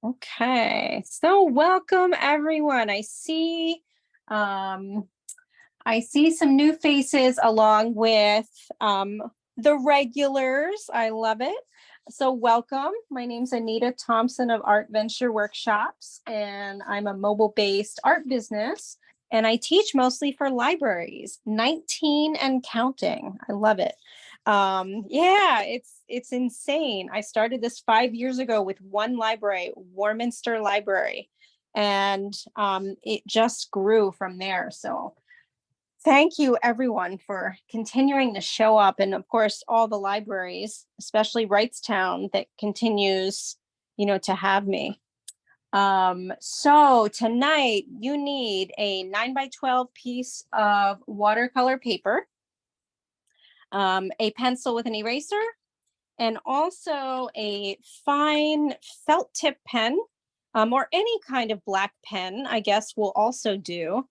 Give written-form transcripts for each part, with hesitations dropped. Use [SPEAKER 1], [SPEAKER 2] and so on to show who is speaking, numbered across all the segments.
[SPEAKER 1] Okay, so welcome everyone. Um, I see some new faces along with the regulars. I love it. So welcome. My name's Anita Thompson of Art Venture Workshops, and I'm a mobile-based art business, and I teach mostly for libraries, 19 and counting. I love it. Yeah, it's insane. I started this 5 years ago with one library, Warminster Library, and it just grew from there. So thank you everyone for continuing to show up, and of course all the libraries, especially Wrightstown, that continues, to have me. So tonight you need a 9 by 12 piece of watercolor paper, a pencil with an eraser, and also a fine felt tip pen, or any kind of black pen, I guess, will also do.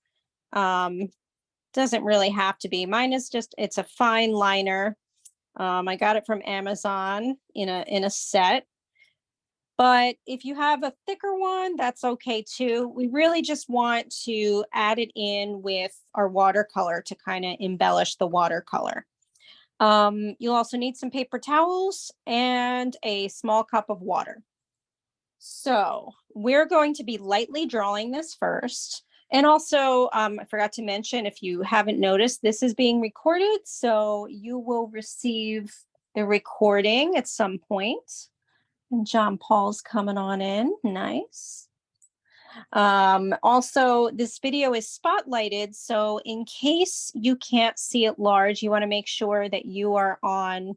[SPEAKER 1] Doesn't really have to be. Mine is just, it's a fine liner. I got it from Amazon in a set. But if you have a thicker one, that's okay too. We really just want to add it in with our watercolor to kind of embellish the watercolor. You'll also need some paper towels and a small cup of water. So we're going to be lightly drawing this first. And also, I forgot to mention, if you haven't noticed, this is being recorded. So you will receive the recording at some point. And John Paul's coming on in. Nice. Also, this video is spotlighted. So in case you can't see it large, you want to make sure that you are on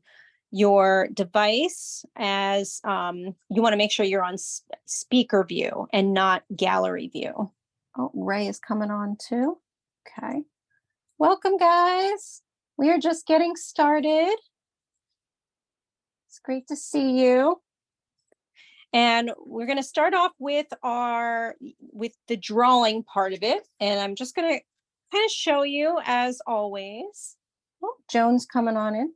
[SPEAKER 1] your device, as you want to make sure you're on speaker view and not gallery view. Oh, Ray is coming on too. Okay. Welcome, guys. We are just getting started. It's great to see you. And we're going to start off with the drawing part of it. And I'm just going to kind of show you, as always. Oh, Joan's coming on in.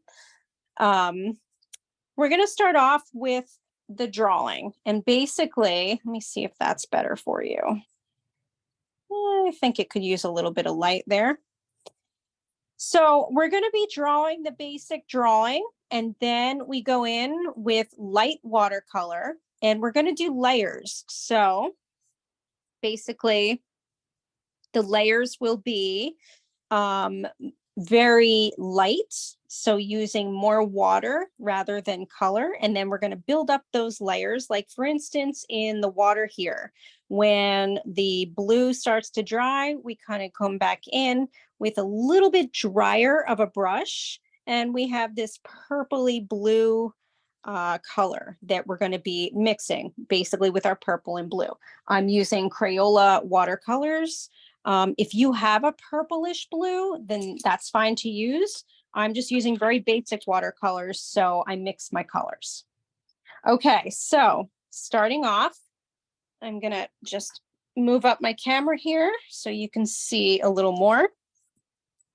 [SPEAKER 1] We're going to start off with the drawing. And basically, let me see if that's better for you. I think it could use a little bit of light there. So we're going to be drawing the basic drawing, and then we go in with light watercolor, and we're going to do layers. So basically, the layers will be very light, so using more water rather than color. And then we're going to build up those layers. Like, for instance, in the water here, when the blue starts to dry, we kind of come back in with a little bit drier of a brush, and we have this purpley blue color that we're going to be mixing basically with our purple and blue. I'm using Crayola watercolors. If you have a purplish blue, then that's fine to use. I'm just using very basic watercolors, so I mix my colors. Okay, so starting off, I'm gonna just move up my camera here so you can see a little more.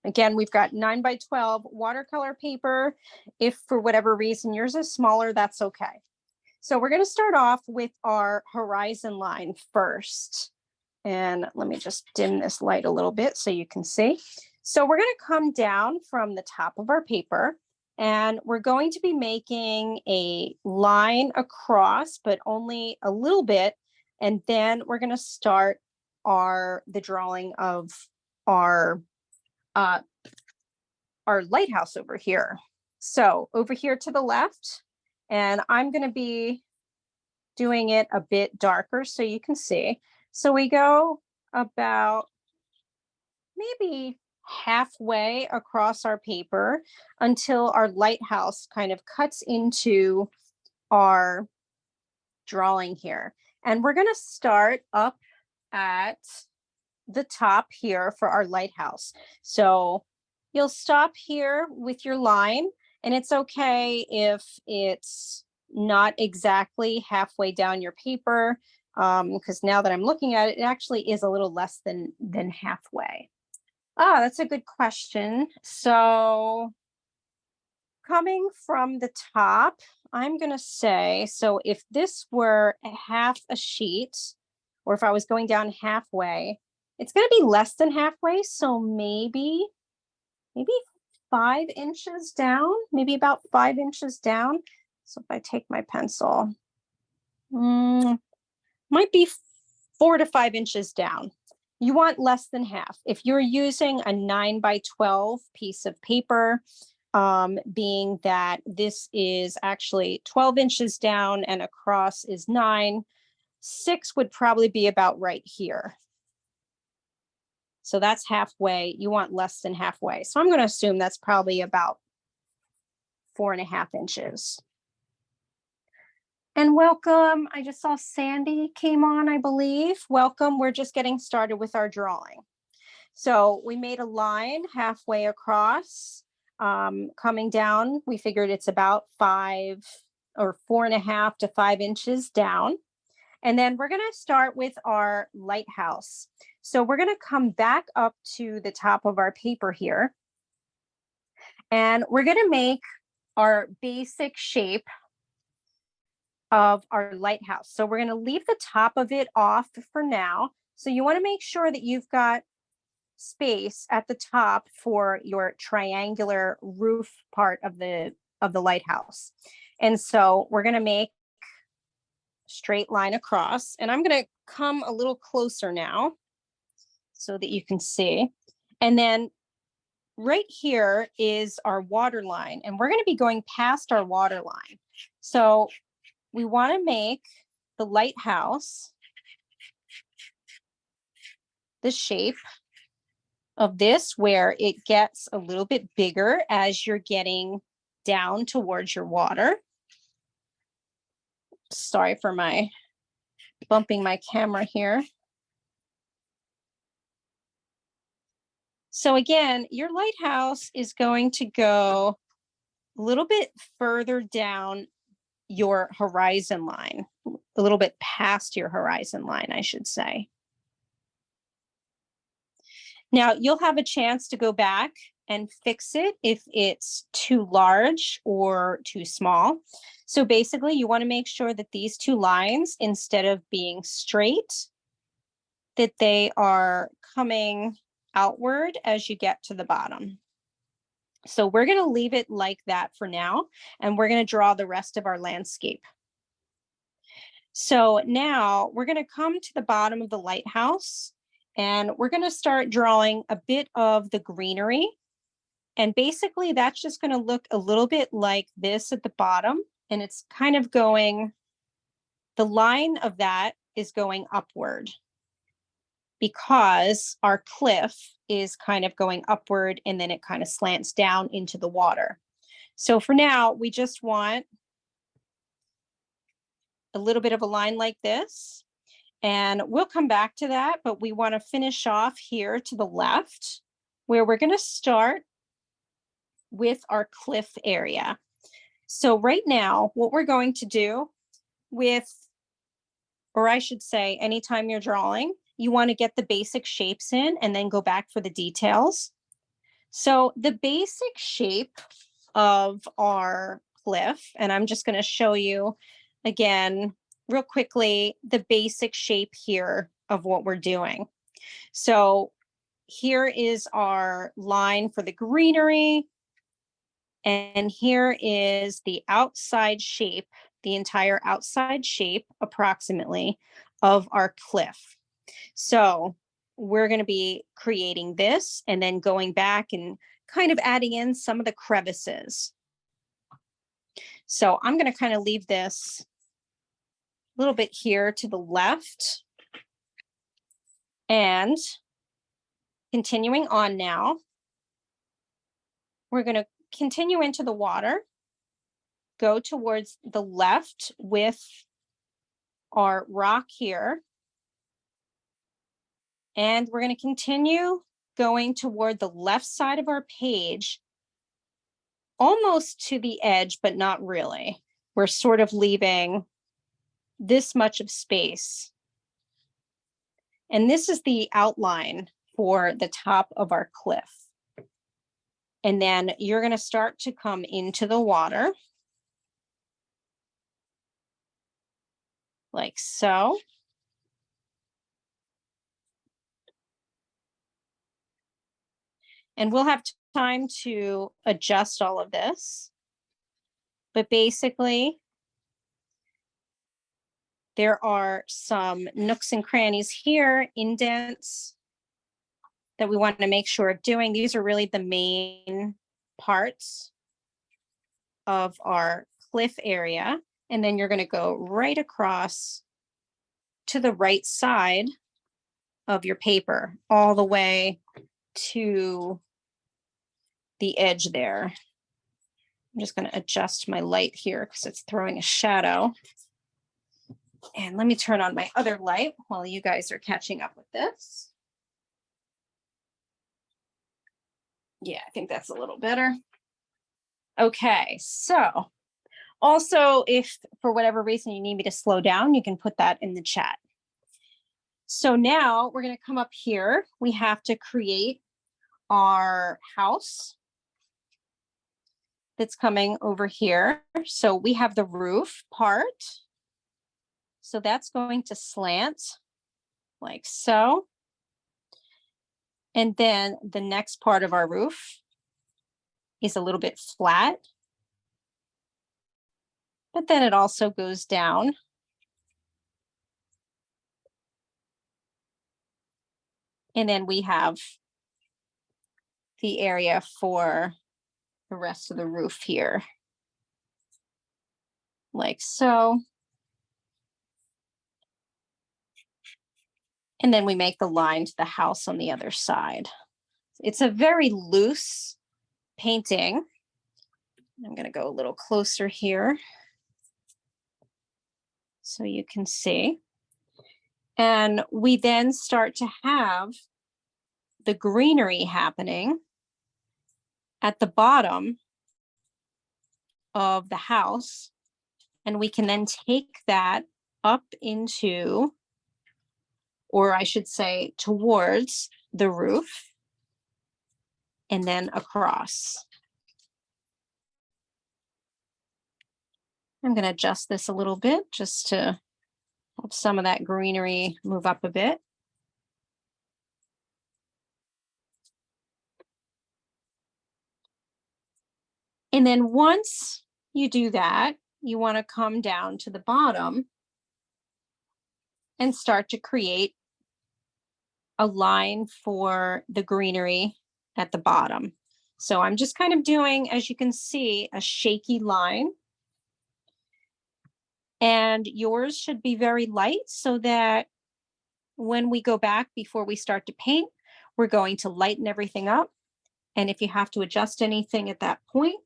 [SPEAKER 1] Again, we've got 9 by 12 watercolor paper. If for whatever reason yours is smaller, that's okay. So we're gonna start off with our horizon line first. And let me just dim this light a little bit so you can see. So we're going to come down from the top of our paper, and we're going to be making a line across, but only a little bit. And then we're going to start the drawing of our lighthouse over here. So over here to the left, and I'm going to be doing it a bit darker so you can see. So we go about maybe halfway across our paper until our lighthouse kind of cuts into our drawing here. And we're going to start up at the top here for our lighthouse. So you'll stop here with your line, and it's okay if it's not exactly halfway down your paper. Because now that I'm looking at it, it actually is a little less than halfway. That's a good question. So coming from the top, I'm going to say, so if this were a half a sheet, or if I was going down halfway, it's going to be less than halfway. So maybe 5 inches down, maybe about 5 inches down. So if I take my pencil, might be 4 to 5 inches down. You want less than half. If you're using a 9 by 12 piece of paper, being that this is actually 12 inches down and across is 9, 6 would probably be about right here. So that's halfway. You want less than halfway. So I'm going to assume that's probably about 4.5 inches. And welcome. I just saw Sandy came on, I believe. Welcome. We're just getting started with our drawing. So we made a line halfway across, coming down. We figured it's about 4.5 to 5 inches down. And then we're going to start with our lighthouse. So we're going to come back up to the top of our paper here. And we're going to make our basic shape of our lighthouse. So we're going to leave the top of it off for now. So you want to make sure that you've got space at the top for your triangular roof part of the lighthouse. And so we're going to make a straight line across, and I'm going to come a little closer now so that you can see. And then right here is our water line, and we're going to be going past our water line. So we want to make the lighthouse the shape of this, where it gets a little bit bigger as you're getting down towards your water. Sorry for my bumping my camera here. So again, your lighthouse is going to go a little bit further down your horizon line, a little bit past your horizon line, I should say. Now you'll have a chance to go back and fix it if it's too large or too small. So basically you want to make sure that these two lines, instead of being straight, that they are coming outward as you get to the bottom. So we're going to leave it like that for now, and we're going to draw the rest of our landscape. So now we're going to come to the bottom of the lighthouse, and we're going to start drawing a bit of the greenery. And basically that's just going to look a little bit like this at the bottom. And it's kind of going, the line of that is going upward, because our cliff is kind of going upward and then it kind of slants down into the water. So for now, we just want a little bit of a line like this, and we'll come back to that, but we want to finish off here to the left, where we're going to start with our cliff area. So right now, what we're going to do with, or I should say, anytime you're drawing, you want to get the basic shapes in and then go back for the details. So the basic shape of our cliff, and I'm just going to show you again real quickly the basic shape here of what we're doing. So here is our line for the greenery, and here is the outside shape, the entire outside shape approximately of our cliff. So we're going to be creating this and then going back and kind of adding in some of the crevices. So I'm going to kind of leave this a little bit here to the left, and continuing on now, we're going to continue into the water, go towards the left with our rock here. And we're going to continue going toward the left side of our page, almost to the edge, but not really. We're sort of leaving this much of space. And this is the outline for the top of our cliff. And then you're going to start to come into the water like so. And we'll have time to adjust all of this. But basically, there are some nooks and crannies here, indents that we want to make sure of doing. These are really the main parts of our cliff area. And then you're going to go right across to the right side of your paper, all the way to the edge there. I'm just going to adjust my light here because it's throwing a shadow. And let me turn on my other light while you guys are catching up with this. Yeah, I think that's a little better. Okay, so also, if for whatever reason you need me to slow down, you can put that in the chat. So now we're going to come up here. We have to create our house that's coming over here. So we have the roof part. So that's going to slant like so. And then the next part of our roof is a little bit flat, but then it also goes down. And then we have the area for the rest of the roof here, like so. And then we make the line to the house on the other side. It's a very loose painting. I'm going to go a little closer here so you can see. And we then start to have the greenery happening at the bottom of the house. And we can then take that up into, or I should say, towards the roof and then across. I'm going to adjust this a little bit just to help some of that greenery move up a bit. And then once you do that, you want to come down to the bottom and start to create a line for the greenery at the bottom. So I'm just kind of doing, as you can see, a shaky line. And yours should be very light so that when we go back before we start to paint, we're going to lighten everything up. And if you have to adjust anything at that point,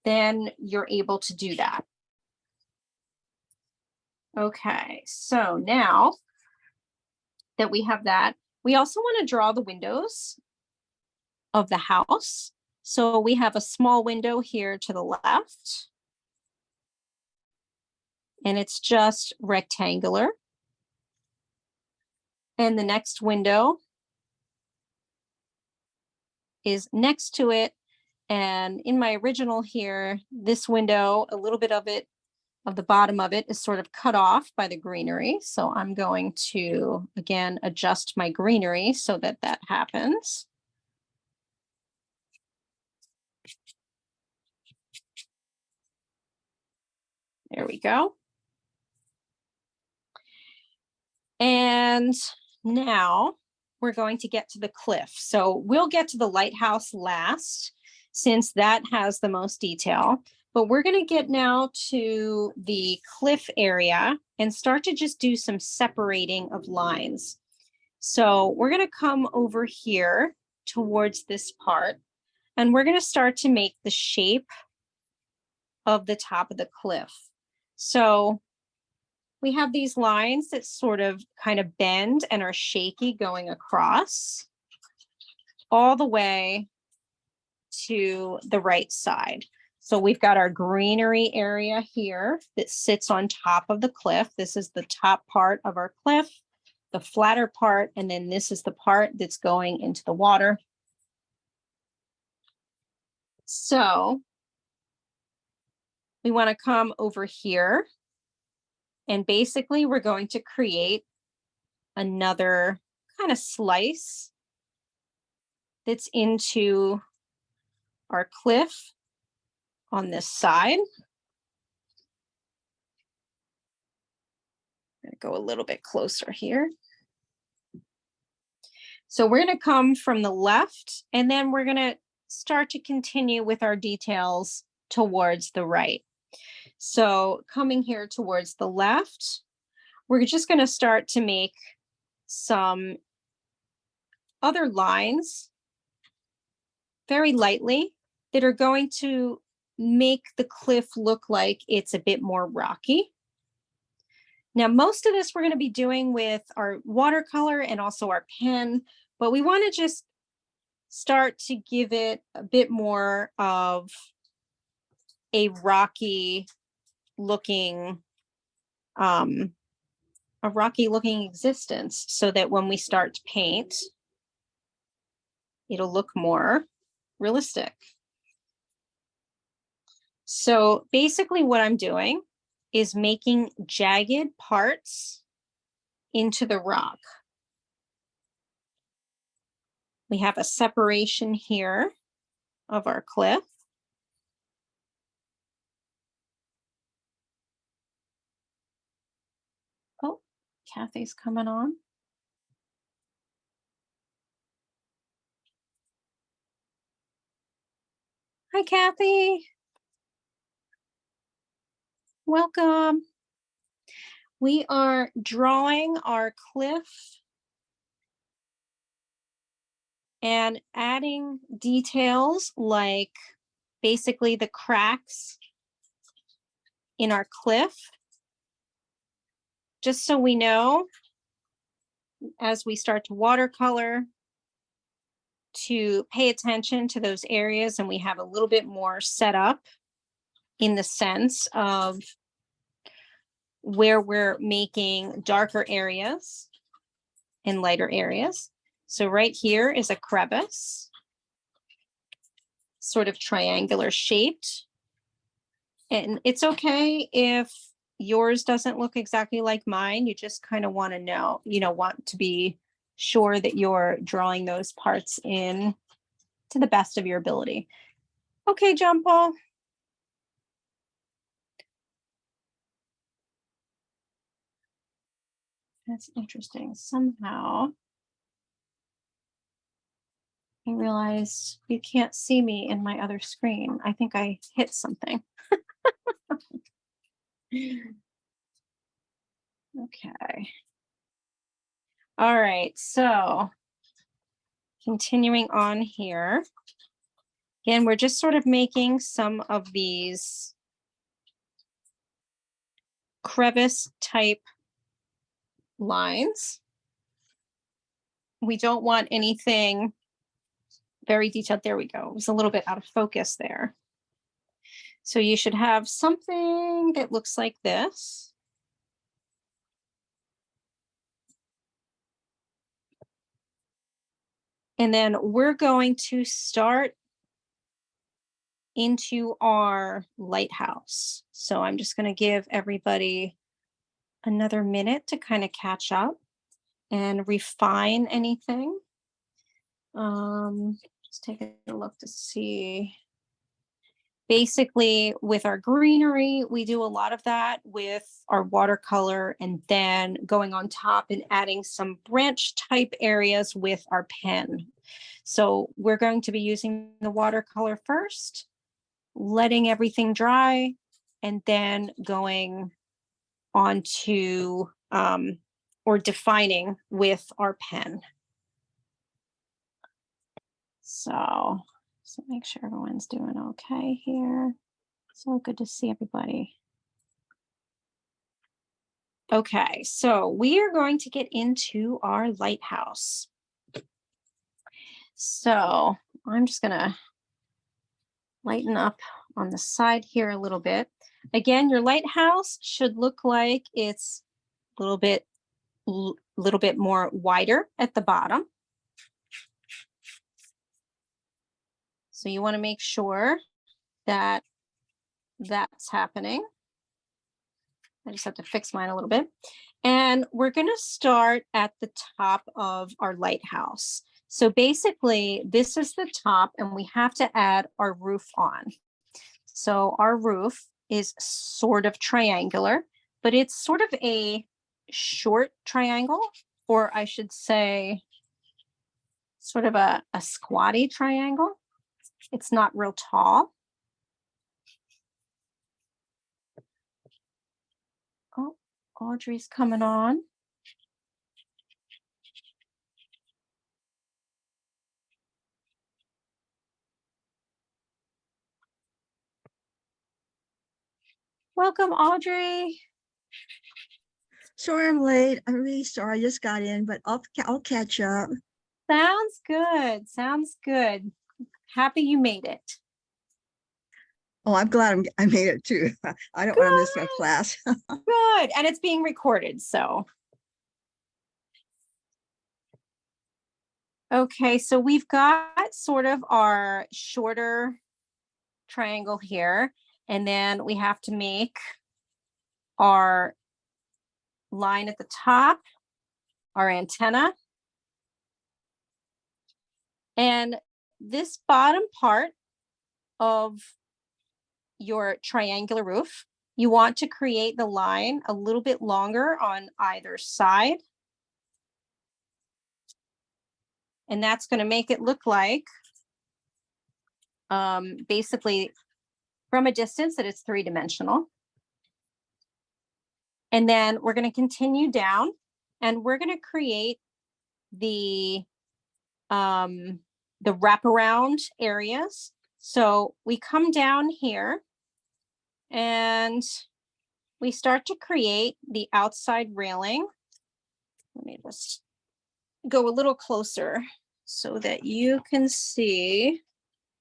[SPEAKER 1] then you're able to do that. Okay, so now that we have that, we also want to draw the windows of the house. So we have a small window here to the left, and it's just rectangular. And the next window is next to it. And in my original here, this window, a little bit of it, of the bottom of it is sort of cut off by the greenery. So I'm going to, again, adjust my greenery so that that happens. There we go. And now we're going to get to the cliff. So we'll get to the lighthouse last, since that has the most detail. But we're going to get now to the cliff area and start to just do some separating of lines. So we're going to come over here towards this part, and we're going to start to make the shape of the top of the cliff. So we have these lines that sort of kind of bend and are shaky going across all the way to the right side. So we've got our greenery area here that sits on top of the cliff. This is the top part of our cliff, the flatter part, and then this is the part that's going into the water. So we want to come over here, and basically we're going to create another kind of slice that's into our cliff on this side. I'm going to go a little bit closer here. So we're going to come from the left, and then we're going to start to continue with our details towards the right. So coming here towards the left, we're just going to start to make some other lines very lightly that are going to make the cliff look like it's a bit more rocky. Now, most of this we're going to be doing with our watercolor and also our pen, but we want to just start to give it a bit more of a rocky looking existence, so that when we start to paint, it'll look more realistic. So basically what I'm doing is making jagged parts into the rock. We have a separation here of our cliff. Oh, Kathy's coming on. Hi, Kathy. Welcome. We are drawing our cliff and adding details like basically the cracks in our cliff, just so we know as we start to watercolor to pay attention to those areas, and we have a little bit more set up in the sense of where we're making darker areas and lighter areas. So right here is a crevice, sort of triangular shaped. And it's okay if yours doesn't look exactly like mine. You just kind of want to know, want to be sure that you're drawing those parts in to the best of your ability. Okay, Jumpo. That's interesting. Somehow I realized you can't see me in my other screen. I think I hit something. Okay. All right, so continuing on here. Again, we're just sort of making some of these crevice type lines. We don't want anything very detailed. There we go. It was a little bit out of focus there. So you should have something that looks like this. And then we're going to start into our lighthouse. So I'm just going to give everybody another minute to kind of catch up and refine anything. Just take a look to see. Basically, with our greenery, we do a lot of that with our watercolor, and then going on top and adding some branch type areas with our pen. So we're going to be using the watercolor first, letting everything dry, and then going on to or defining with our pen. So make sure everyone's doing okay here. So good to see everybody. Okay, so we are going to get into our lighthouse. So I'm just gonna lighten up on the side here a little bit. Again, your lighthouse should look like it's a little bit more wider at the bottom. So you want to make sure that that's happening. I just have to fix mine a little bit. And we're going to start at the top of our lighthouse. So basically, this is the top, and we have to add our roof on. So our roof is sort of triangular, but it's sort of a short triangle, or I should say, sort of a squatty triangle. It's not real tall. Oh, Audrey's coming on. Welcome, Audrey.
[SPEAKER 2] Sorry I'm late. I'm really sorry. I just got in, but I'll catch up.
[SPEAKER 1] Sounds good. Sounds good. Happy you made it.
[SPEAKER 2] Oh, I'm glad I made it too. I don't want to miss my class.
[SPEAKER 1] Good. And it's being recorded, so. Okay, so we've got sort of our shorter triangle here, and then we have to make our line at the top, our antenna. And this bottom part of your triangular roof, you want to create the line a little bit longer on either side. And that's going to make it look like basically from a distance that it's three-dimensional. And then we're going to continue down, and we're going to create the wraparound areas. So we come down here and we start to create the outside railing. Let me just go a little closer so that you can see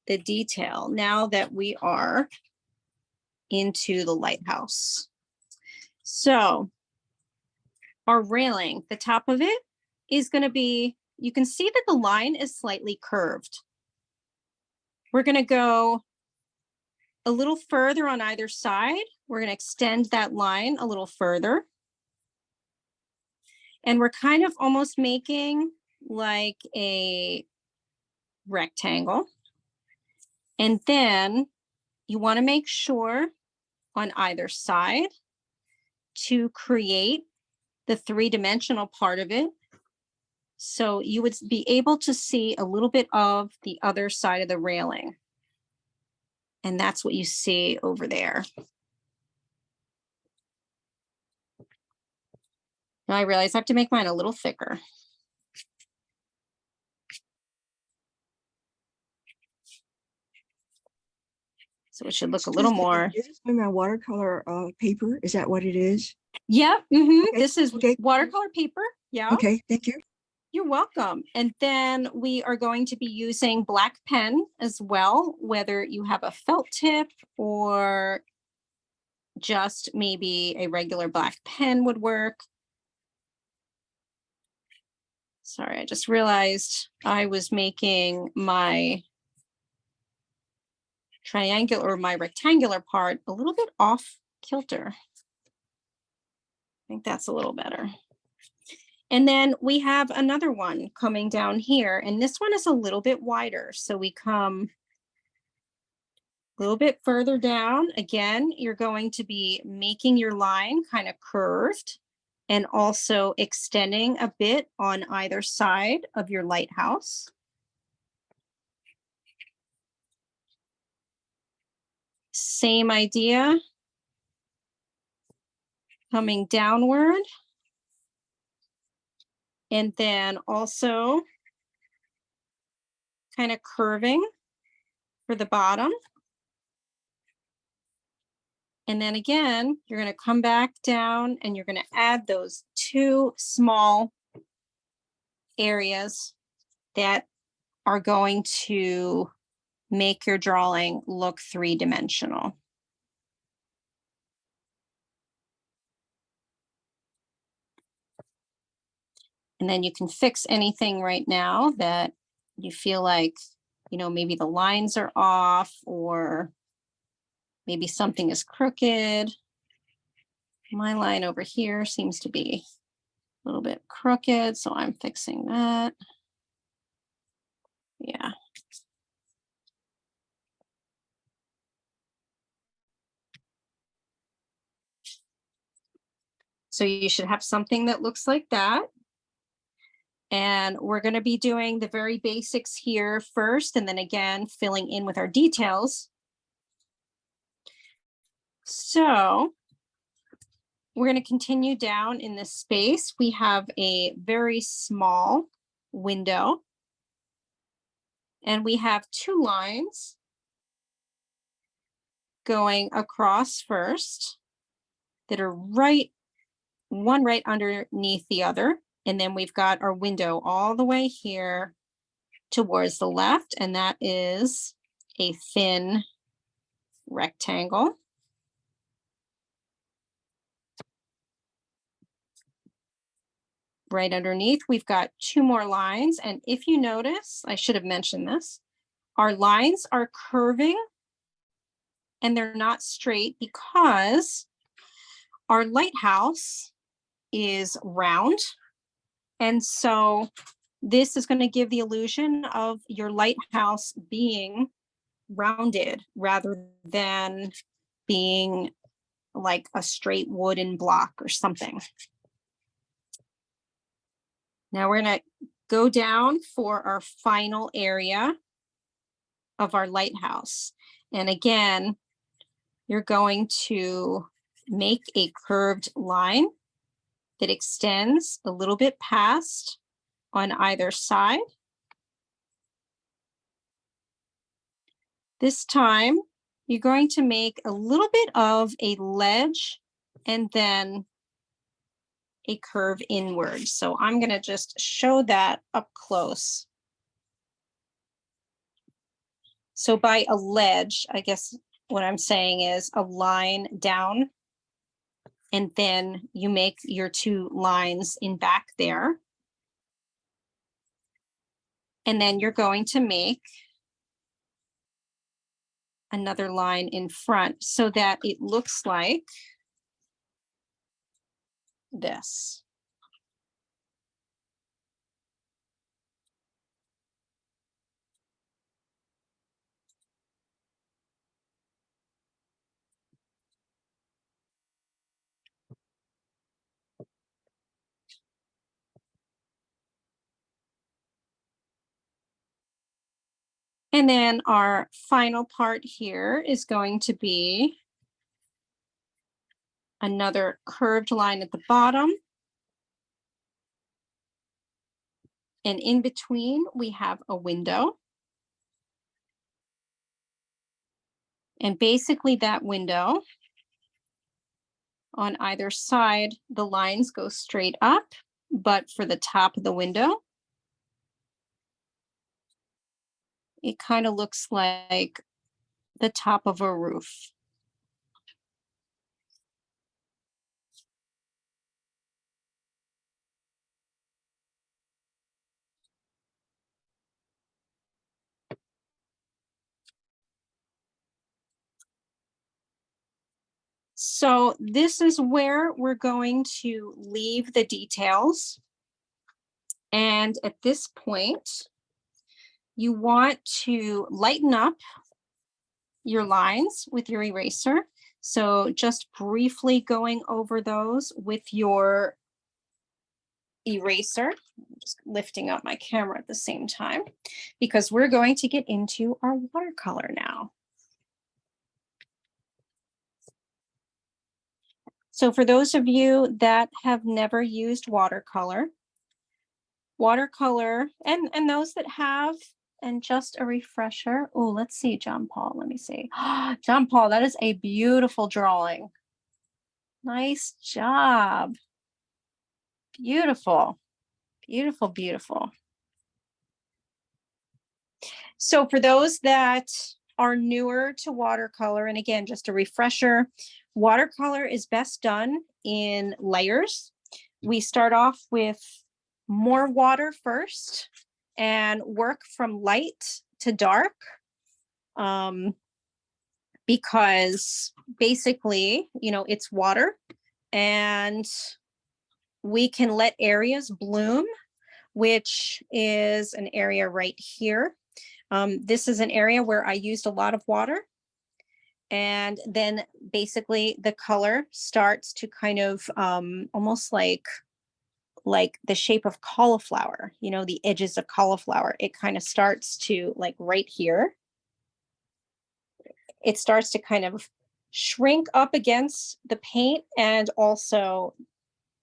[SPEAKER 1] the detail now that we are into the lighthouse. So our railing, the top of it is going to be, you can see that the line is slightly curved. We're going to go a little further on either side. We're going to extend that line a little further. And we're kind of almost making like a rectangle. And then you want to make sure on either side to create the three-dimensional part of it. So you would be able to see a little bit of the other side of the railing. And that's what you see over there. Now I realize I have to make mine a little thicker. So it should look a little more.
[SPEAKER 2] Is this my watercolor paper? Is that what it is?
[SPEAKER 1] Yeah.
[SPEAKER 2] Okay.
[SPEAKER 1] This is watercolor paper. Yeah.
[SPEAKER 2] Okay, thank you.
[SPEAKER 1] You're welcome. And then we are going to be using black pen as well, whether you have a felt tip or just maybe a regular black pen would work. Sorry, I just realized I was making my triangular or my rectangular part a little bit off kilter. I think that's a little better. And then we have another one coming down here, and this one is a little bit wider. So we come a little bit further down. Again, you're going to be making your line kind of curved and also extending a bit on either side of your lighthouse. Same idea. Coming downward. And then also kind of curving for the bottom. And then again, you're going to come back down and you're going to add those two small areas that are going to make your drawing look three-dimensional. And then you can fix anything right now that you feel like you know, maybe the lines are off or maybe something is crooked. My line over here seems to be a little bit crooked, so I'm fixing that. Yeah. So you should have something that looks like that. And we're going to be doing the very basics here first, and then again, filling in with our details. So we're going to continue down in this space. We have a very small window, and we have two lines going across first that are one right underneath the other. And then we've got our window all the way here towards the left, and that is a thin rectangle. Right underneath, we've got two more lines. And if you notice, I should have mentioned this, our lines are curving and they're not straight because our lighthouse is round. And so this is going to give the illusion of your lighthouse being rounded rather than being like a straight wooden block or something. Now we're going to go down for our final area of our lighthouse. And again, you're going to make a curved line that extends a little bit past on either side. This time, you're going to make a little bit of a ledge and then a curve inward. So I'm going to just show that up close. So by a ledge, I guess what I'm saying is a line down, and then you make your two lines in back there. And then you're going to make another line in front so that it looks like this. And then our final part here is going to be another curved line at the bottom. And in between, we have a window. And basically that window, on either side, the lines go straight up, but for the top of the window, it kind of looks like the top of a roof. So this is where we're going to leave the details. And at this point, you want to lighten up your lines with your eraser. So just briefly going over those with your eraser. I'm just lifting up my camera at the same time because we're going to get into our watercolor now. So for those of you that have never used watercolor, and those that have, and just a refresher. Oh, let's see, John Paul, let me see. John Paul, that is a beautiful drawing. Nice job. Beautiful, beautiful, beautiful. So for those that are newer to watercolor, and again, just a refresher, watercolor is best done in layers. We start off with more water first and work from light to dark, because basically, it's water, and we can let areas bloom, which is an area right here. This is an area where I used a lot of water. And then basically the color starts to kind of almost like the shape of cauliflower, the edges of cauliflower. It kind of starts to, like right here, it starts to kind of shrink up against the paint and also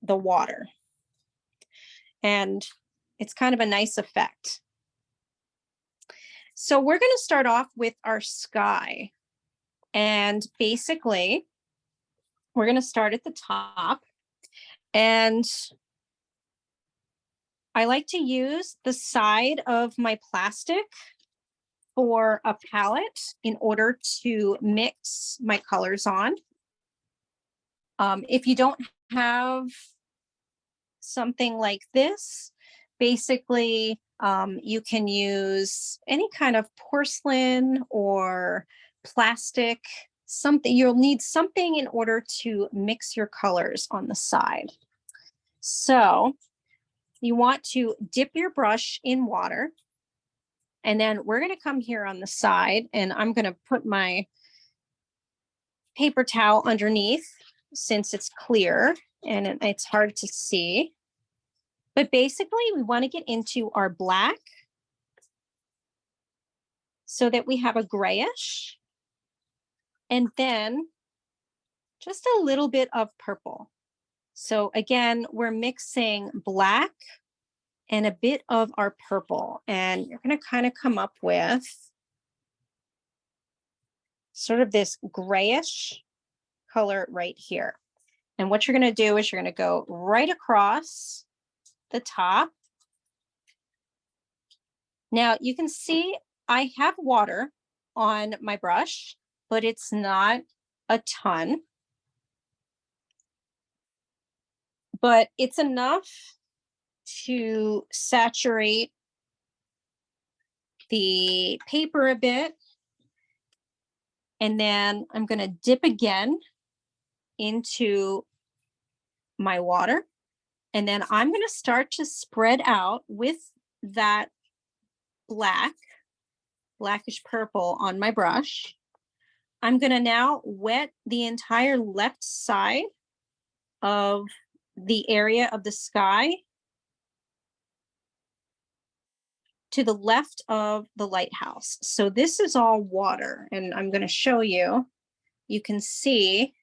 [SPEAKER 1] the water. And it's kind of a nice effect. So we're going to start off with our sky. And basically, we're going to start at the top. And I like to use the side of my plastic for a palette in order to mix my colors on. If you don't have something like this, basically, you can use any kind of porcelain or plastic, something. You'll need something in order to mix your colors on the side. So you want to dip your brush in water, and then we're going to come here on the side, and I'm going to put my paper towel underneath since it's clear and it's hard to see. But basically, we want to get into our black so that we have a grayish, and then just a little bit of purple. So again, we're mixing black and a bit of our purple, and you're going to kind of come up with sort of this grayish color right here. And what you're going to do is you're going to go right across the top. Now you can see I have water on my brush, but it's not a ton. But it's enough to saturate the paper a bit. And then I'm going to dip again into my water. And then I'm going to start to spread out with that blackish purple on my brush. I'm going to now wet the entire left side of the area of the sky to the left of the lighthouse. So this is all water, and I'm going to show you. You can see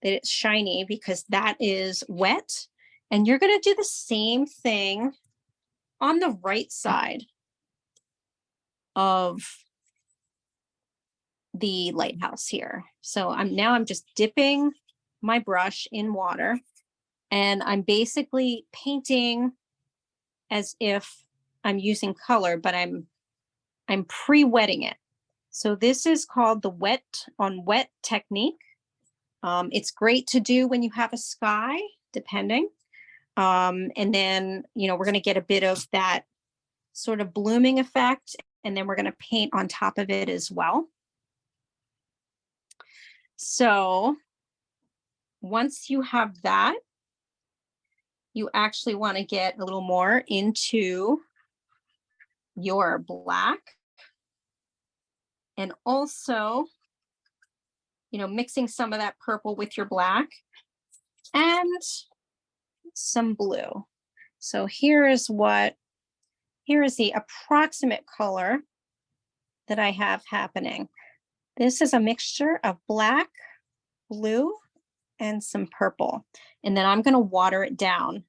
[SPEAKER 1] that it's shiny because that is wet. And you're going to do the same thing on the right side of the lighthouse here. So I'm just dipping my brush in water, and I'm basically painting as if I'm using color, but I'm pre-wetting it. So this is called the wet on wet technique. It's great to do when you have a sky, depending. And then, we're going to get a bit of that sort of blooming effect, and then we're going to paint on top of it as well. So once you have that, you actually want to get a little more into your black, and also, mixing some of that purple with your black and some blue. So here is the approximate color that I have happening. This is a mixture of black, blue, and some purple. And then I'm going to water it down,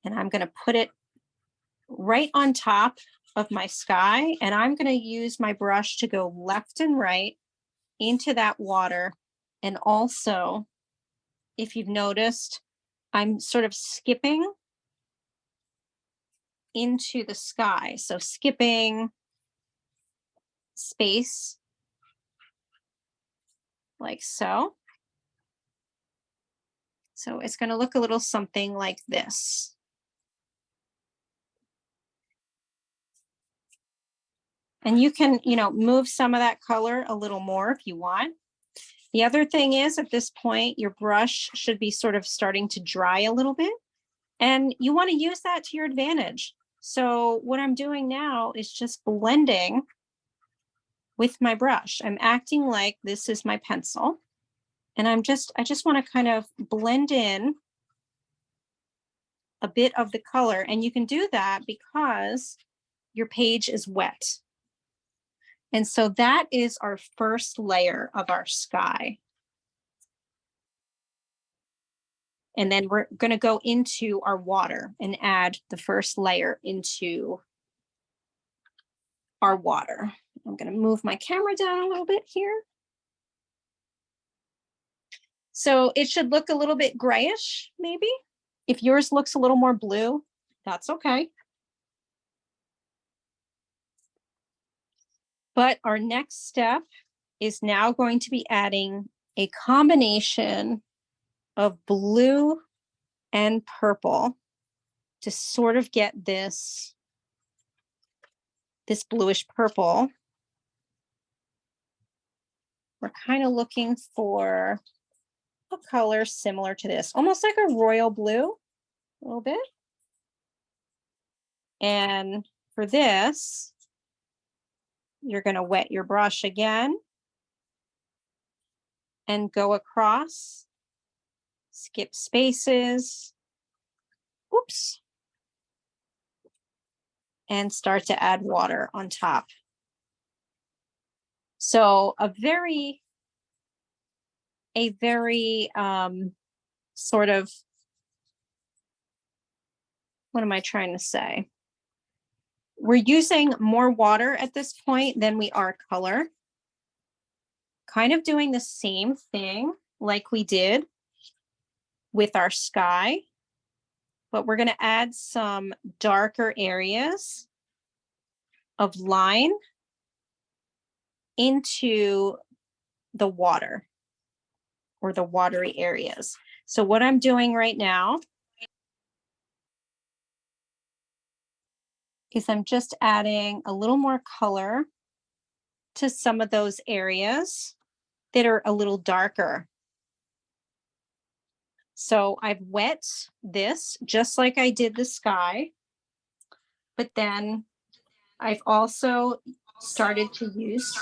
[SPEAKER 1] and I'm going to put it right on top of my sky. And I'm going to use my brush to go left and right into that water. And also, if you've noticed, I'm sort of skipping into the sky. So skipping space like so. So it's going to look a little something like this. And you can, move some of that color a little more if you want. The other thing is at this point, your brush should be sort of starting to dry a little bit. And you want to use that to your advantage. So what I'm doing now is just blending with my brush. I'm acting like this is my pencil. And I just want to kind of blend in a bit of the color. And you can do that because your page is wet. And so that is our first layer of our sky. And then we're going to go into our water and add the first layer into our water. I'm going to move my camera down a little bit here. So it should look a little bit grayish, maybe. If yours looks a little more blue, that's okay. But our next step is now going to be adding a combination of blue and purple to sort of get this bluish purple. We're kind of looking for a color similar to this, almost like a royal blue, a little bit. And for this, you're going to wet your brush again and go across, skip spaces, oops, and start to add water on top. So a very sort of, what am I trying to say? We're using more water at this point than we are color. Kind of doing the same thing like we did with our sky, but we're going to add some darker areas of line into the water or the watery areas. So what I'm doing right now is I'm just adding a little more color to some of those areas that are a little darker. So I've wet this just like I did the sky, but then I've also started to use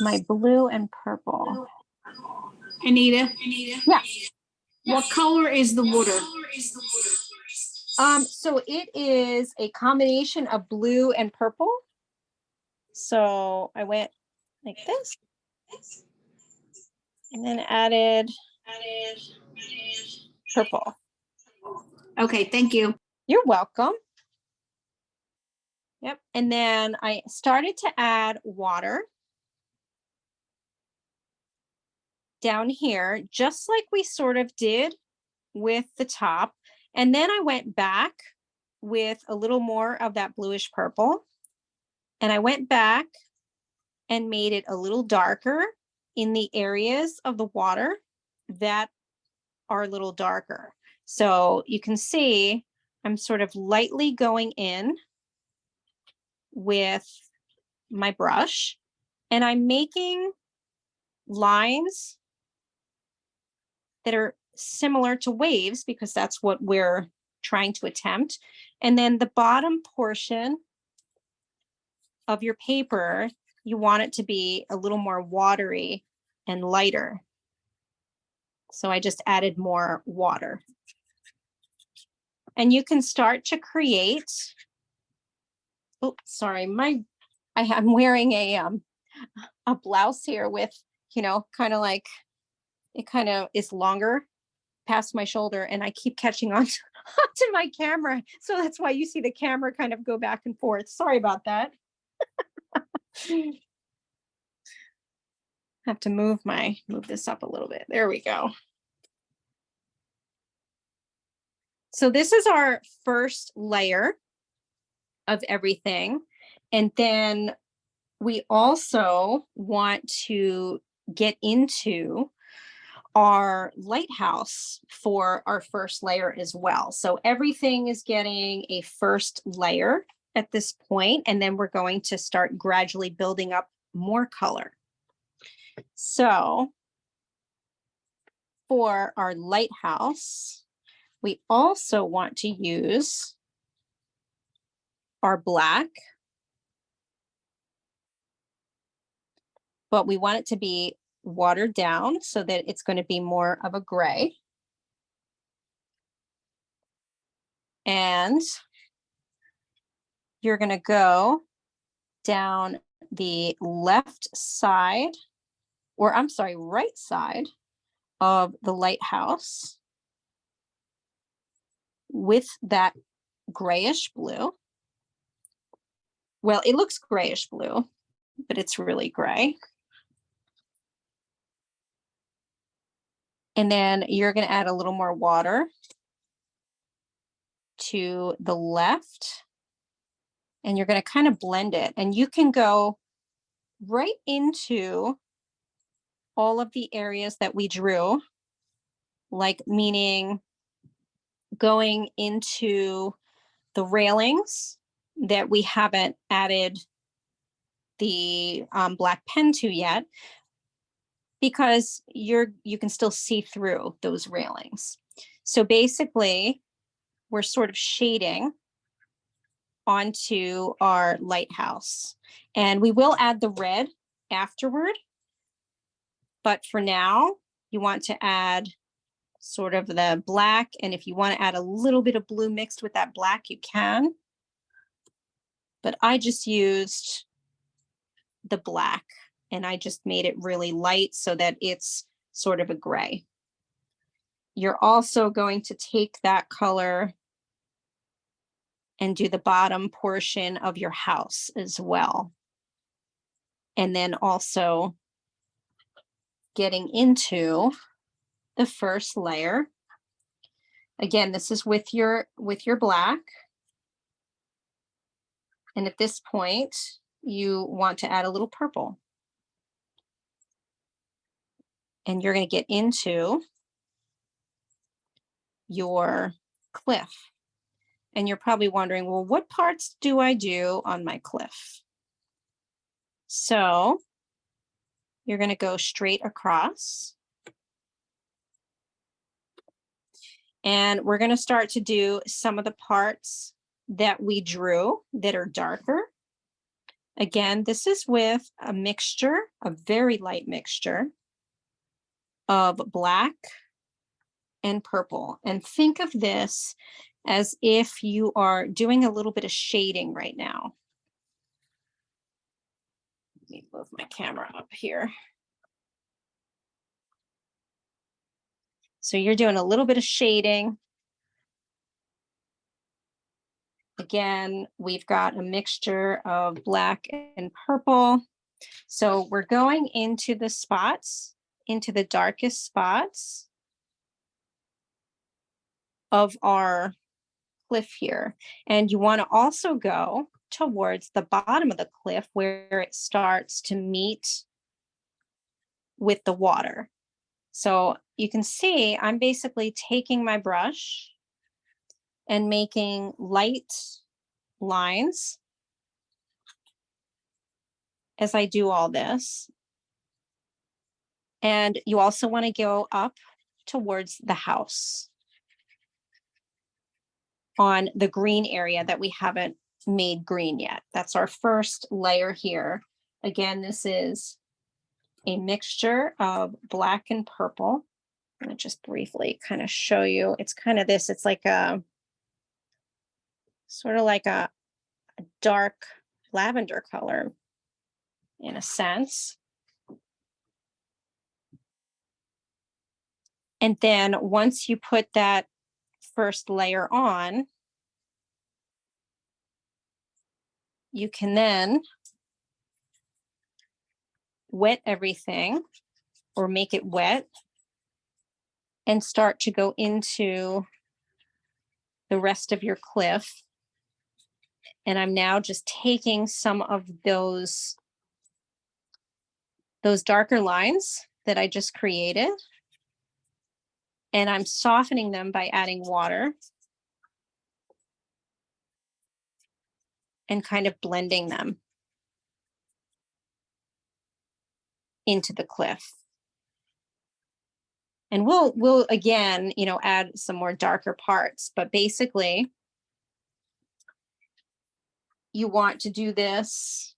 [SPEAKER 1] my blue and purple.
[SPEAKER 3] Anita,
[SPEAKER 1] Yeah.
[SPEAKER 3] what color is the water?
[SPEAKER 1] So it is a combination of blue and purple. So I went like this and then added purple.
[SPEAKER 3] Okay, thank you.
[SPEAKER 1] You're welcome. Yep. And then I started to add water down here, just like we sort of did with the top. And then I went back with a little more of that bluish purple. And I went back and made it a little darker in the areas of the water that are a little darker. So you can see I'm sort of lightly going in with my brush and I'm making lines that are similar to waves because that's what we're trying to attempt. And then the bottom portion of your paper, you want it to be a little more watery and lighter. So I just added more water. And you can start to create, oh, sorry, I'm wearing a blouse here with, kind of like, it kind of is longer past my shoulder and I keep catching on to my camera. So that's why you see the camera kind of go back and forth. Sorry about that. Have to move this up a little bit. There we go. So this is our first layer of everything. And then we also want to get into our lighthouse for our first layer as well. So everything is getting a first layer at this point, and then we're going to start gradually building up more color. So for our lighthouse, we also want to use our black, but we want it to be watered down so that it's going to be more of a gray. And you're going to go down the left side, or I'm sorry, right side of the lighthouse with that grayish blue. Well, it looks grayish blue, but it's really gray. And then you're going to add a little more water to the left, and you're going to kind of blend it. And you can go right into all of the areas that we drew, like meaning going into the railings that we haven't added the black pen to yet, because you can still see through those railings. So basically, we're sort of shading onto our lighthouse. And we will add the red afterward. But for now, you want to add sort of the black. And if you want to add a little bit of blue mixed with that black, you can. But I just used the black, and I just made it really light so that it's sort of a gray. You're also going to take that color and do the bottom portion of your house as well. And then also getting into the first layer. Again, this is with your black. And at this point, you want to add a little purple. And you're going to get into your cliff. And you're probably wondering, well, what parts do I do on my cliff? So you're going to go straight across. And we're going to start to do some of the parts that we drew that are darker. Again, this is with a mixture, a very light mixture of black and purple. And think of this as if you are doing a little bit of shading right now. Let me move my camera up here. So you're doing a little bit of shading. Again, we've got a mixture of black and purple. So we're going into the spots, into the darkest spots of our cliff here. And you want to also go towards the bottom of the cliff where it starts to meet with the water. So you can see I'm basically taking my brush and making light lines as I do all this. And you also want to go up towards the house on the green area that we haven't made green yet. That's our first layer here. Again, this is a mixture of black and purple. I'm going to just briefly kind of show you. It's kind of this, it's like a sort of like a dark lavender color in a sense. And then once you put that first layer on, you can then wet everything or make it wet and start to go into the rest of your cliff. And I'm now just taking some of those darker lines that I just created, and I'm softening them by adding water. and kind of blending them into the cliff. And we'll again, you know, add some more darker parts, but basically you want to do this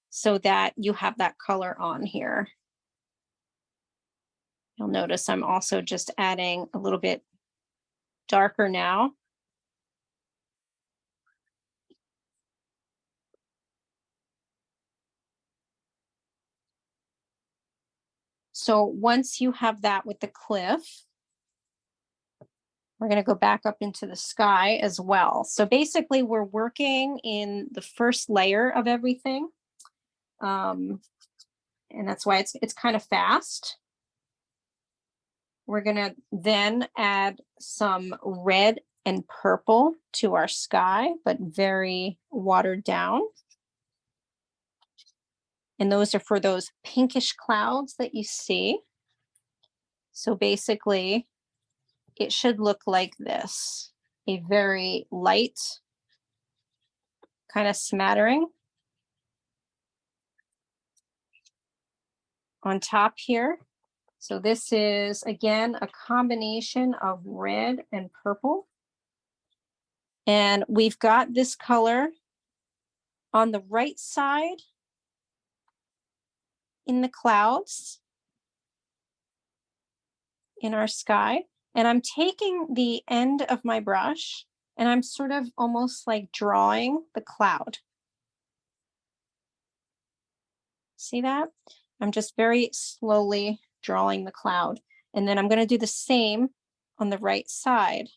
[SPEAKER 1] so that you have that color on here. You'll notice I'm also just adding a little bit darker now. So once you have that with the cliff, we're going to go back up into the sky as well. So basically we're working in the first layer of everything. And that's why it's kind of fast. We're going to then add some red and purple to our sky, but very watered down. And those are for those pinkish clouds that you see. So basically, it should look like this, a very light kind of smattering on top here. So this is, again, a combination of red and purple. And we've got this color on the right side in the clouds in our sky. And I'm taking the end of my brush and I'm sort of almost like drawing the cloud. See that? I'm just very slowly drawing the cloud. And then I'm going to do the same on the right side.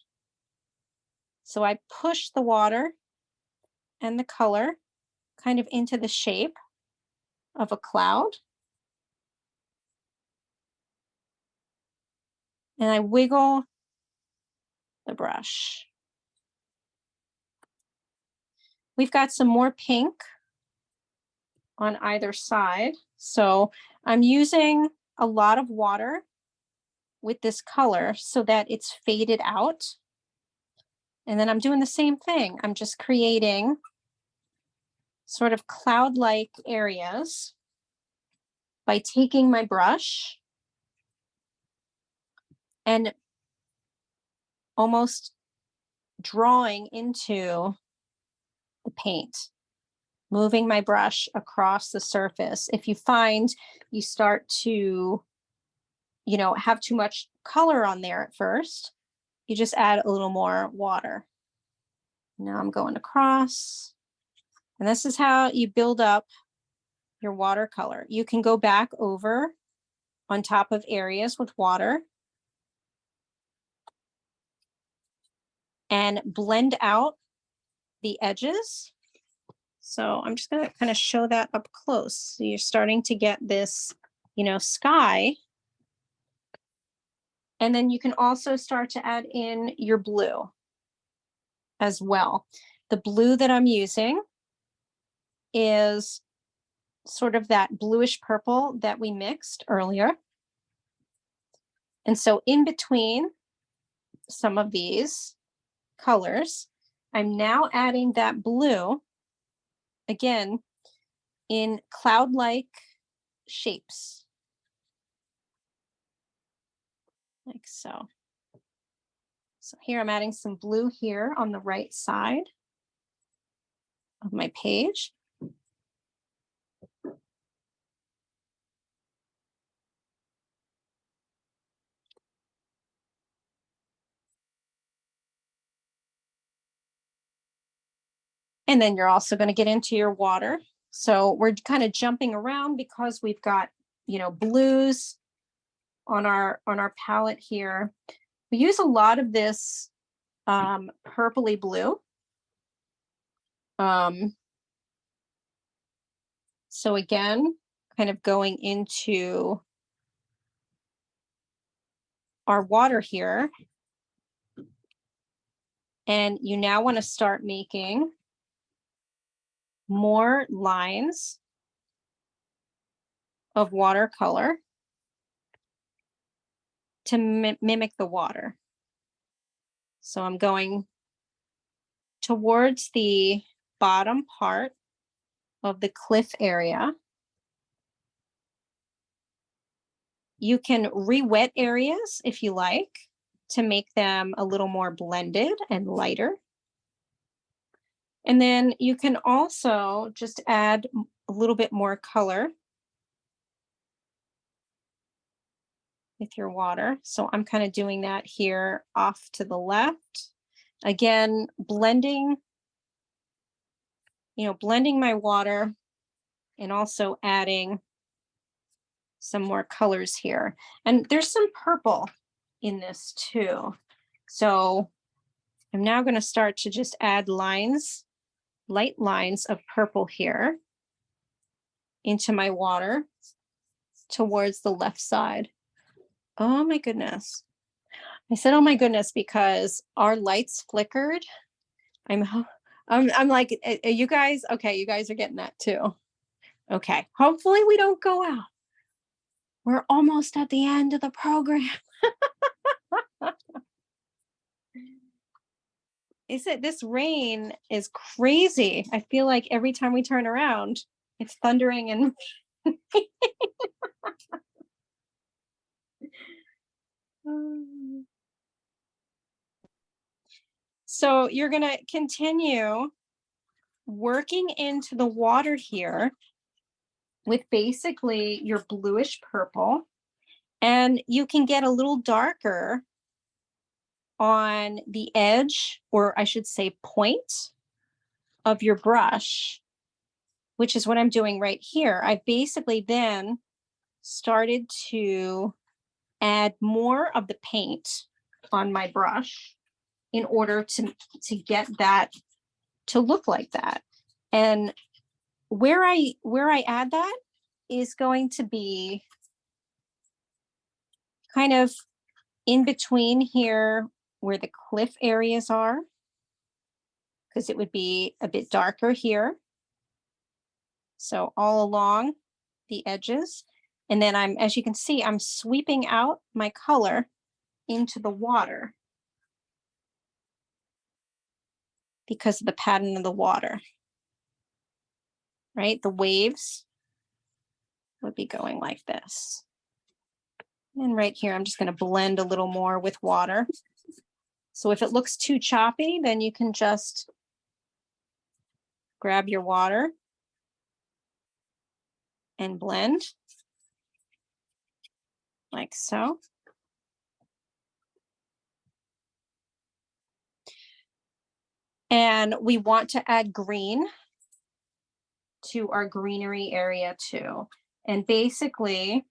[SPEAKER 1] So I push the water and the color kind of into the shape of a cloud. And I wiggle the brush. We've got some more pink on either side. So I'm using a lot of water with this color so that it's faded out. And then I'm doing the same thing. I'm just creating sort of cloud-like areas by taking my brush and almost drawing into the paint, moving my brush across the surface. If you find you start to, you know, have too much color on there at first, you just add a little more water. Now I'm going across. And this is how you build up your watercolor. You can go back over on top of areas with water and blend out the edges. So I'm just going to kind of show that up close. So you're starting to get this, you know, sky. And then you can also start to add in your blue as well. The blue that I'm using is sort of that bluish purple that we mixed earlier. And so in between some of these colors, I'm now adding that blue, again, in cloud-like shapes, like so. So here I'm adding some blue here on the right side of my page. And then you're also going to get into your water. So we're kind of jumping around because we've got, you know, blues on our palette here. We use a lot of this purpley blue. So again, kind of going into our water here. And you now want to start making more lines of watercolor to mimic the water. So I'm going towards the bottom part of the cliff area. You can re-wet areas if you like to make them a little more blended and lighter. And then you can also just add a little bit more color with your water. So I'm kind of doing that here off to the left. Again, blending, blending my water and also adding some more colors here. And there's some purple in this too. So I'm now going to start to just add lines, light lines of purple here into my water towards the left side. Oh my goodness. I said, oh my goodness, because our lights flickered. I'm like, are you guys, okay, you guys are getting that too. Okay, hopefully we don't go out. We're almost at the end of the program. This rain is crazy. I feel like every time we turn around, it's thundering and so you're going to continue working into the water here with basically your bluish purple, and you can get a little darker on the edge, or I should say point of your brush, which is what I'm doing right here. I basically then started to add more of the paint on my brush in order to get that to look like that. And where I add that is going to be kind of in between here where the cliff areas are, because it would be a bit darker here. So all along the edges. And then as you can see, I'm sweeping out my color into the water because of the pattern of the water, right? The waves would be going like this. And right here, I'm just going to blend a little more with water. So if it looks too choppy, then you can just grab your water and blend like so. And we want to add green to our greenery area too. And basically,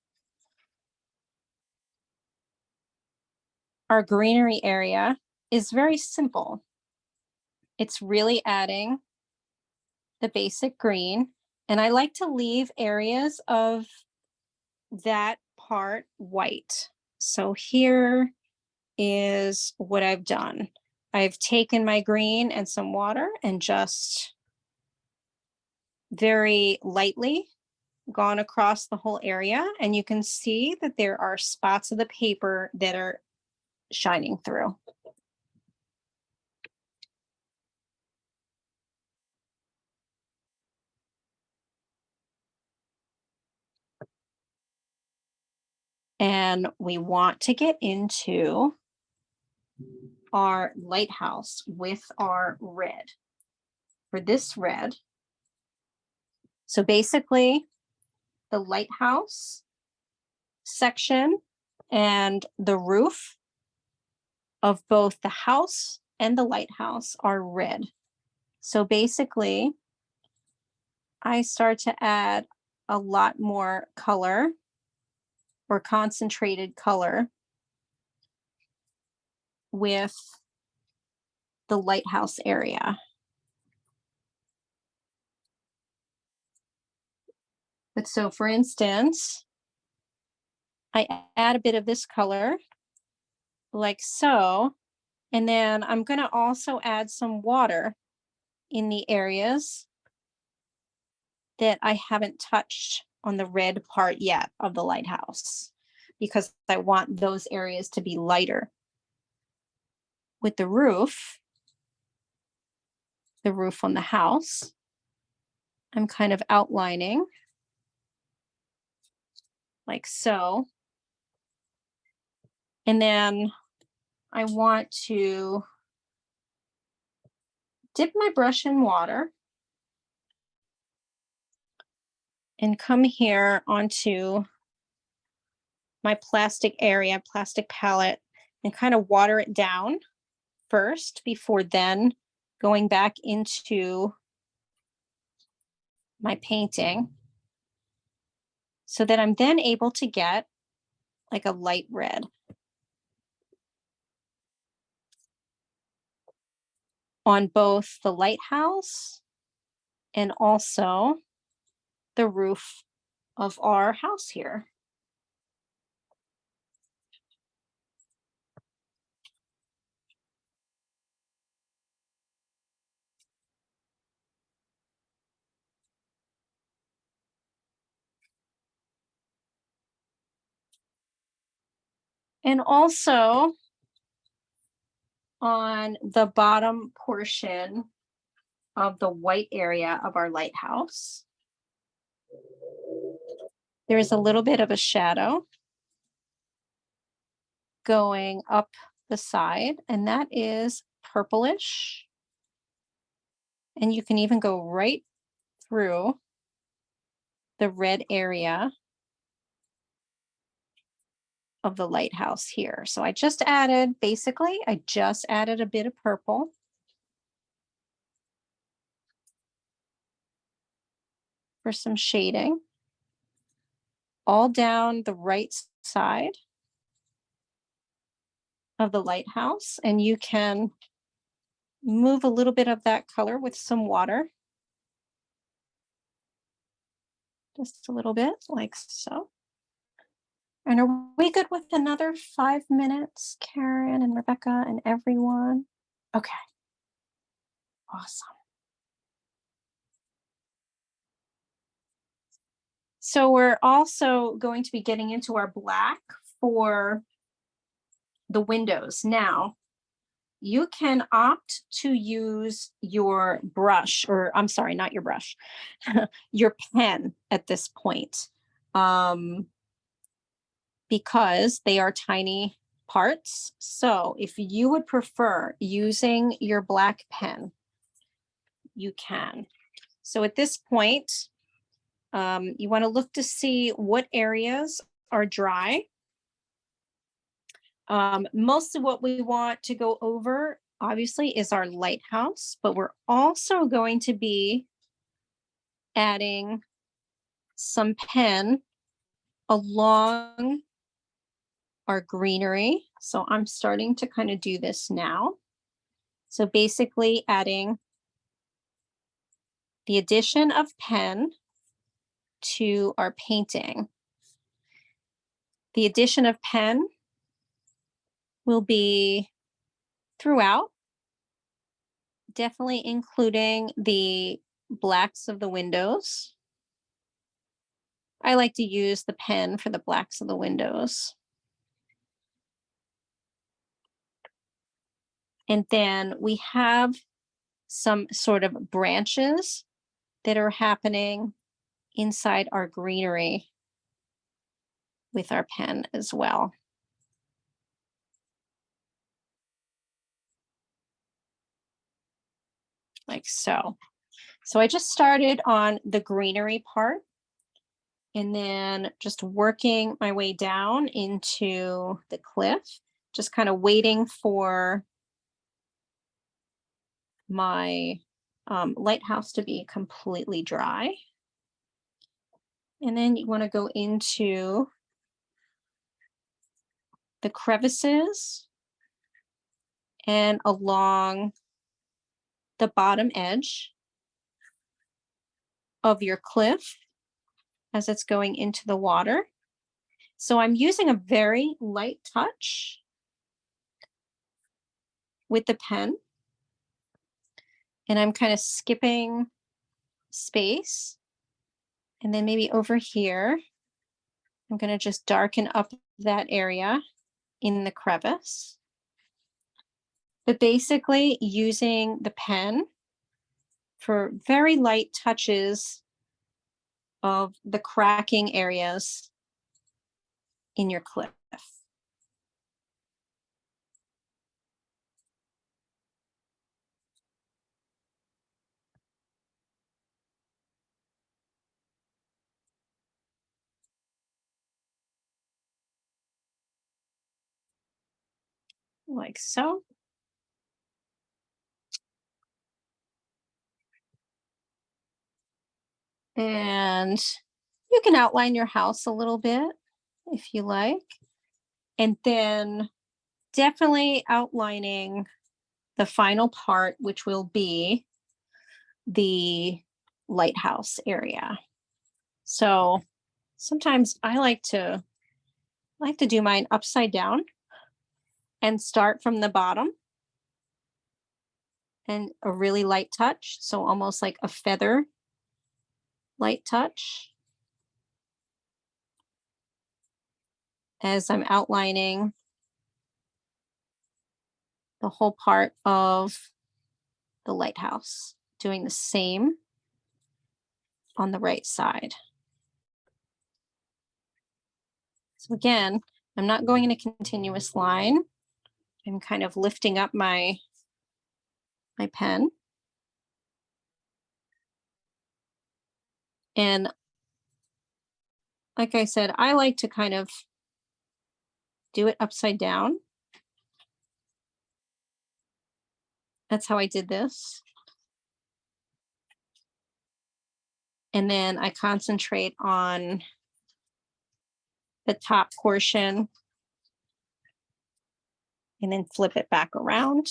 [SPEAKER 1] our greenery area is very simple. It's really adding the basic green. And I like to leave areas of that part white. So here is what I've done. I've taken my green and some water and just very lightly gone across the whole area. And you can see that there are spots of the paper that are shining through. And we want to get into our lighthouse with our red. For this red, so basically the lighthouse section and the roof of both the house and the lighthouse are red. So basically, I start to add a lot more color or concentrated color with the lighthouse area. But so for instance, I add a bit of this color like so, and then I'm going to also add some water in the areas that I haven't touched on the red part yet of the lighthouse, because I want those areas to be lighter. With the roof, the roof on the house. I'm kind of outlining like so. And then I want to dip my brush in water and come here onto my plastic palette, and kind of water it down first before then going back into my painting, so that I'm then able to get like a light red on both the lighthouse and also the roof of our house here. And also on the bottom portion of the white area of our lighthouse, there is a little bit of a shadow going up the side, and that is purplish. And you can even go right through the red area of the lighthouse here. So I just added a bit of purple. For some shading all down the right side of the lighthouse. And you can move a little bit of that color with some water. Just a little bit like so. And are we good with another 5 minutes, Karen and Rebecca and everyone? Okay. Awesome. So we're also going to be getting into our black for the windows. Now, you can opt to use your brush, or I'm sorry, not your brush, your pen at this point, because they are tiny parts. So if you would prefer using your black pen, you can. So at this point, you want to look to see what areas are dry. Most of what we want to go over, obviously, is our lighthouse, but we're also going to be adding some pen along our greenery. So I'm starting to kind of do this now. So basically adding the addition of pen to our painting. The addition of pen will be throughout, definitely including the blacks of the windows. I like to use the pen for the blacks of the windows. And then we have some sort of branches that are happening inside our greenery with our pen as well. Like so. So I just started on the greenery part, and then just working my way down into the cliff, just kind of waiting for my lighthouse to be completely dry. And then you want to go into the crevices and along the bottom edge of your cliff as it's going into the water. So I'm using a very light touch with the pen, and I'm kind of skipping space. And then maybe over here, I'm going to just darken up that area in the crevice. But basically using the pen for very light touches of the cracking areas in your cliff. Like so. And you can outline your house a little bit if you like. And then definitely outlining the final part, which will be the lighthouse area. So sometimes I like to do mine upside down and start from the bottom and a really light touch. So almost like a feather light touch as I'm outlining the whole part of the lighthouse, doing the same on the right side. So again, I'm not going in a continuous line. I'm kind of lifting up my pen. And like I said, I like to kind of do it upside down. That's how I did this. And then I concentrate on the top portion and then flip it back around.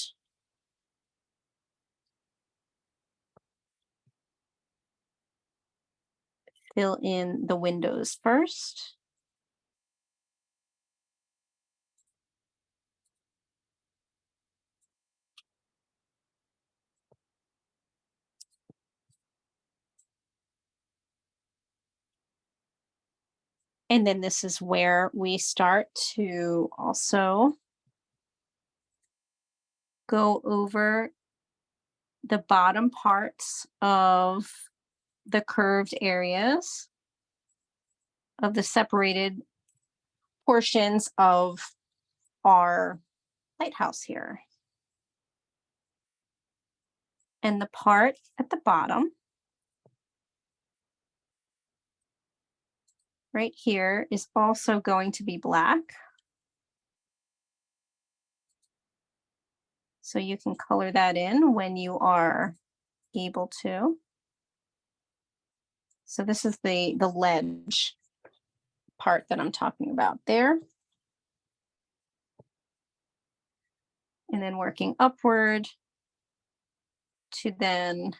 [SPEAKER 1] Fill in the windows first. And then this is where we start to also go over the bottom parts of the curved areas of the separated portions of our lighthouse here. And the part at the bottom right here is also going to be black. So you can color that in when you are able to. So this is the ledge part that I'm talking about there. And then working upward to then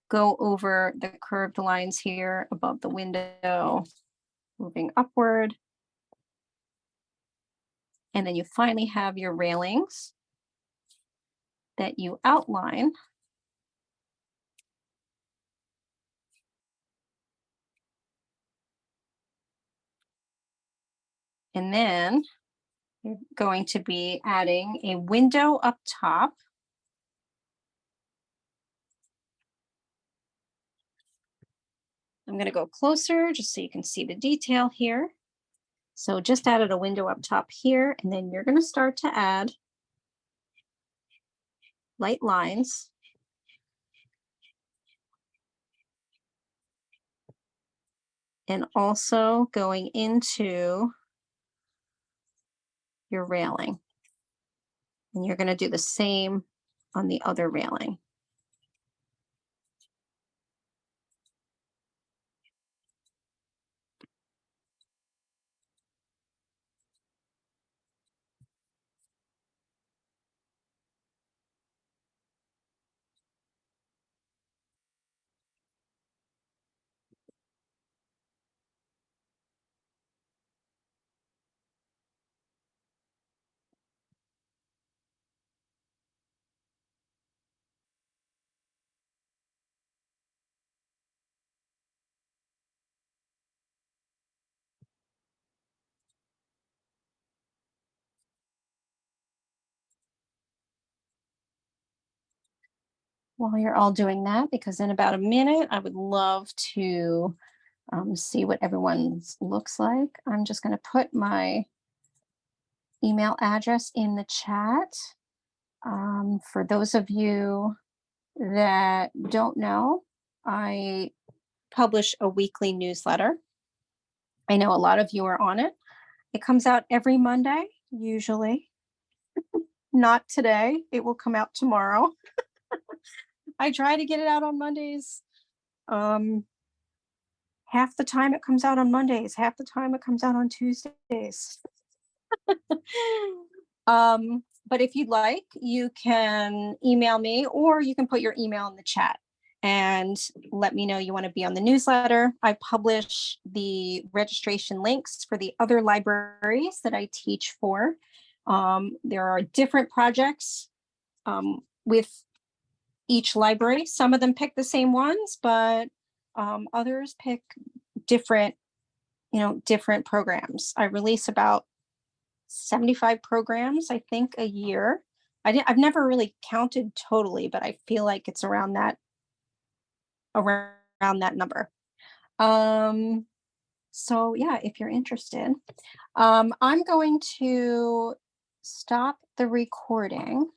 [SPEAKER 1] go over the curved lines here above the window, moving upward. And then you finally have your railings that you outline. And then you're going to be adding a window up top. I'm going to go closer just so you can see the detail here. So just added a window up top here, and then you're going to start to add light lines. And also going into your railing. And you're going to do the same on the other railing. while you're all doing that, because in about a minute, I would love to see what everyone's looks like. I'm just going to put my email address in the chat. For those of you that don't know, I publish a weekly newsletter. I know a lot of you are on it. It comes out every Monday, usually. Not today. It will come out tomorrow. I try to get it out on Mondays. Half the time it comes out on Mondays, half the time it comes out on Tuesdays. But if you'd like, you can email me or you can put your email in the chat and let me know you want to be on the newsletter. I publish the registration links for the other libraries that I teach for. There are different projects with each library. Some of them pick the same ones, but others pick different, different programs. I release about 75 programs, I think, a year. I've never really counted totally, but I feel like it's around that number. So yeah, if you're interested, I'm going to stop the recording.